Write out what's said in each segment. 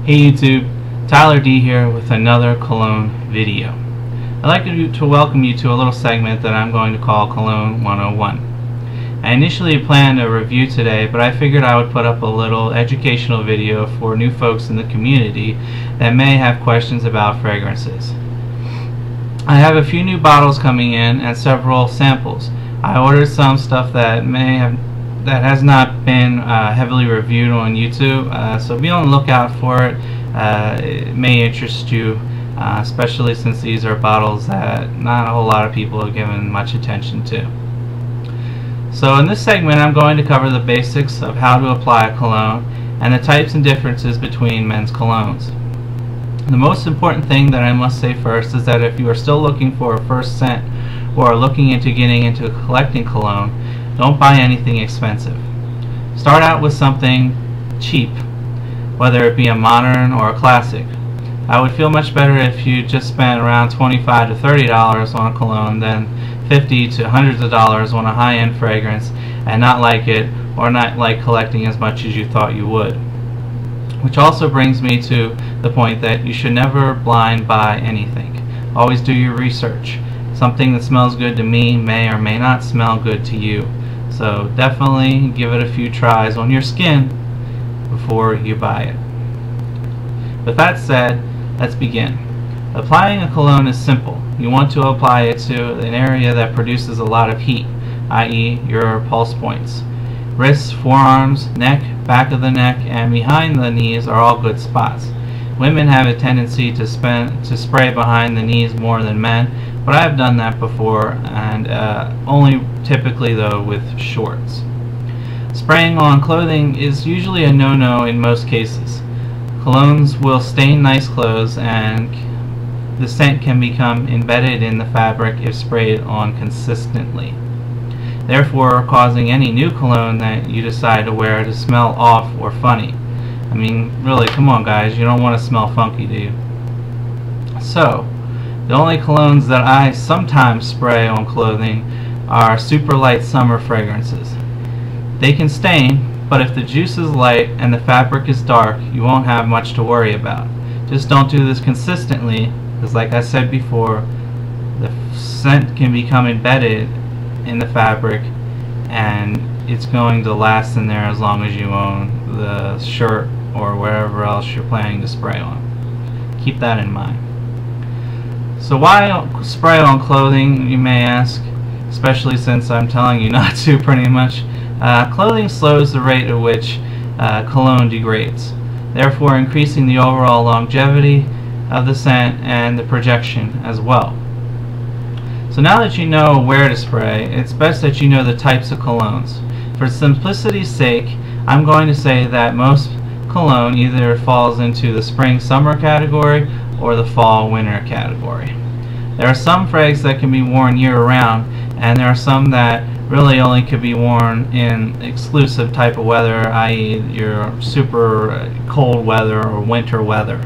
Hey YouTube, Tyler D here with another Cologne video. I'd like to welcome you to a little segment that I'm going to call Cologne 101. I initially planned a review today, but I figured I would put up a little educational video for new folks in the community that may have questions about fragrances. I have a few new bottles coming in and several samples. I ordered some stuff that has not been heavily reviewed on YouTube, so be on the lookout for it. It may interest you, especially since these are bottles that not a whole lot of people have given much attention to. So in this segment I'm going to cover the basics of how to apply a cologne and the types and differences between men's colognes. The most important thing that I must say first is that if you are still looking for a first scent or are looking into getting into collecting cologne, don't buy anything expensive. Start out with something cheap, whether it be a modern or a classic. I would feel much better if you just spent around $25 to $30 on a cologne than $50 to hundreds of dollars on a high-end fragrance and not like it, or not like collecting as much as you thought you would. Which also brings me to the point that you should never blind buy anything. Always do your research. Something that smells good to me may or may not smell good to you. So definitely give it a few tries on your skin before you buy it. With that said, let's begin. Applying a cologne is simple. You want to apply it to an area that produces a lot of heat, i.e. your pulse points. Wrists, forearms, neck, back of the neck, and behind the knees are all good spots. Women have a tendency to spray behind the knees more than men, but I've done that before, and only typically though with shorts. Spraying on clothing is usually a no-no in most cases. Colognes will stain nice clothes, and the scent can become embedded in the fabric if sprayed on consistently, therefore causing any new cologne that you decide to wear to smell off or funny. I mean, really, come on guys, you don't want to smell funky, do you? So, the only colognes that I sometimes spray on clothing are super light summer fragrances. They can stain, but if the juice is light and the fabric is dark, you won't have much to worry about. Just don't do this consistently, because like I said before, the scent can become embedded in the fabric and it's going to last in there as long as you own the shirt or wherever else you're planning to spray on. Keep that in mind. So why spray on clothing, you may ask, especially since I'm telling you not to pretty much. Clothing slows the rate at which cologne degrades, therefore increasing the overall longevity of the scent and the projection as well. So now that you know where to spray, it's best that you know the types of colognes. For simplicity's sake, I'm going to say that most cologne either falls into the spring-summer category or the fall-winter category. There are some frags that can be worn year-round, and there are some that really only could be worn in exclusive type of weather, i.e. your super cold weather or winter weather.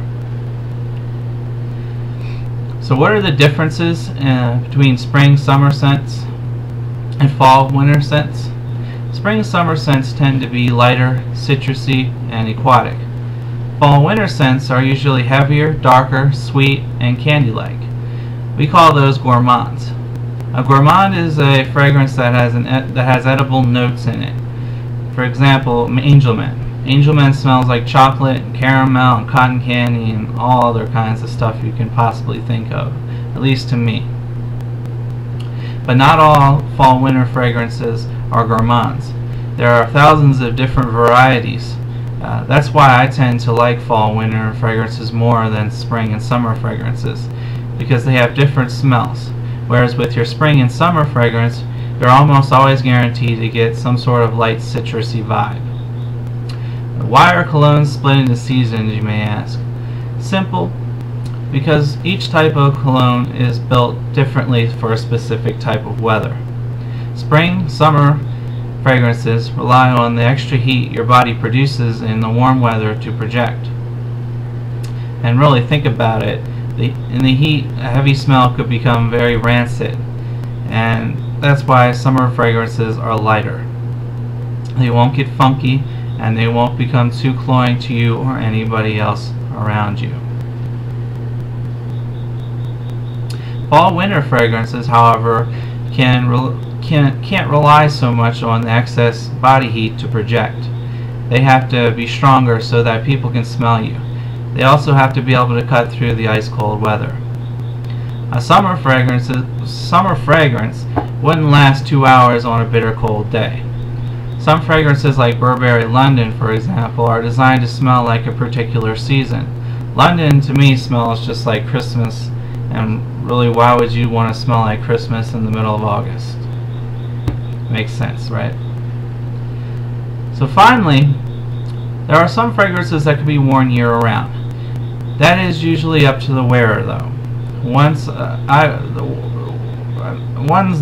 So what are the differences between spring-summer scents and fall-winter scents? Spring-summer scents tend to be lighter, citrusy, and aquatic. Fall-winter scents are usually heavier, darker, sweet, and candy-like. We call those gourmands. A gourmand is a fragrance that has edible notes in it. For example, Angelman. Angelman smells like chocolate, and caramel, and cotton candy, and all other kinds of stuff you can possibly think of, at least to me. But not all fall-winter fragrances are gourmands. There are thousands of different varieties. That's why I tend to like fall-winter fragrances more than spring and summer fragrances, because they have different smells. Whereas with your spring and summer fragrance, you're almost always guaranteed to get some sort of light citrusy vibe. Why are colognes split into seasons, you may ask? Simple, because each type of cologne is built differently for a specific type of weather. Spring, summer fragrances rely on the extra heat your body produces in the warm weather to project. And really think about it, in the heat, a heavy smell could become very rancid, and that's why summer fragrances are lighter. They won't get funky, and they won't become too cloying to you or anybody else around you. Fall-winter fragrances, however, can't rely so much on the excess body heat to project. They have to be stronger so that people can smell you. They also have to be able to cut through the ice-cold weather. A summer fragrance wouldn't last 2 hours on a bitter cold day. Some fragrances like Burberry London, for example, are designed to smell like a particular season. London, to me, smells just like Christmas, and really, why would you want to smell like Christmas in the middle of August? Makes sense, right? So finally, there are some fragrances that can be worn year-round. That is usually up to the wearer, though. Ones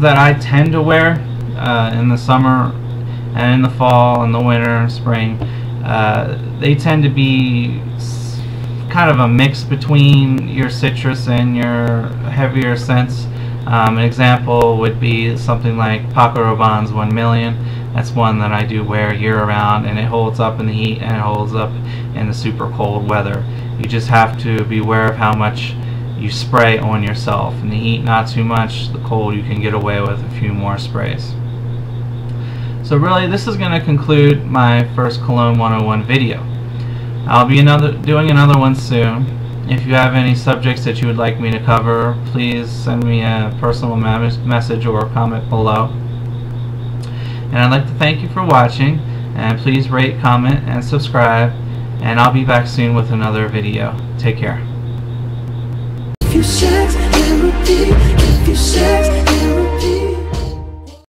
that I tend to wear in the summer and in the fall and the winter and spring, they tend to be kind of a mix between your citrus and your heavier scents. An example would be something like Paco Rabanne's 1 Million. That's one that I do wear year-round, and it holds up in the heat and it holds up in the super cold weather. You just have to be aware of how much you spray on yourself. In the heat, not too much. The cold, you can get away with a few more sprays. So really, this is going to conclude my first Cologne 101 video. I'll be doing another one soon. If you have any subjects that you would like me to cover, please send me a personal message or a comment below. And I'd like to thank you for watching, and please rate, comment, and subscribe, and I'll be back soon with another video. Take care.